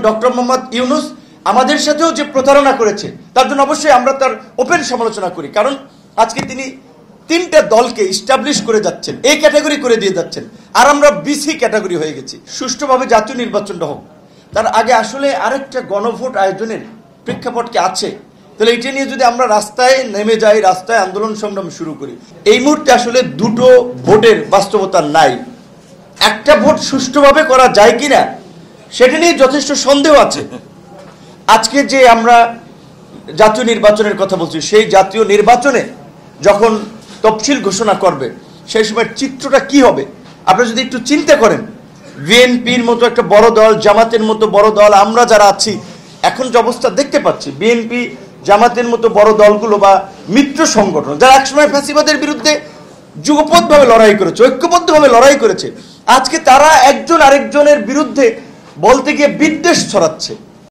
Doctor Mohammad Yunus আমাদের সাথেও যে প্রতারণা করেছে তার জন্য অবশ্যই আমরা তার ওপেন সমালোচনা করি, কারণ আজকে তিনি 3টা দলকে ইস্টাবলিশ করে যাচ্ছেন, এই ক্যাটাগরি করে দিয়ে যাচ্ছেন, আর আমরা বিসি ক্যাটাগরি হয়ে গেছি। সুষ্ঠুভাবে জাতীয় নির্বাচনটা হোক, তার আগে আসলে আরেকটা গণভোট আয়োজনের প্রেক্ষাপট কি আছে? তাহলে এটা নিয়ে যদি আমরা রাস্তায় নেমে যাই, রাস্তায় আন্দোলন সংগ্রাম শুরু করি, এই মুহূর্তে আসলে 2টো ভোটের বাস্তবতা নাই। একটা ভোট সুষ্ঠুভাবে করা যায় কিনা সেটা নিয়ে যথেষ্ট সন্দেহ আছে। আজকে যে আমরা জাতীয় নির্বাচনের কথা বলছি, সেই জাতীয় নির্বাচনে যখন তফসিল ঘোষণা করবে সেই সময় চিত্রটা কি হবে আপনারা যদি একটু চিন্তা করেন। বিএনপির মতো একটা বড় দল, জামাতের মতো বড় দল, আমরা যারা আছি এখন যে অবস্থা দেখতে পাচ্ছি, বিএনপি জামাতের মতো বড় দলগুলো বা মিত্র সংগঠন যারা একসময় ফ্যাসিবাদের বিরুদ্ধে যুগপথভাবে লড়াই করেছে, ঐক্যবদ্ধভাবে লড়াই করেছে, আজকে তারা একজন আরেকজনের বিরুদ্ধে বলতে গিয়ে বিদ্বেষ ছড়াচ্ছে।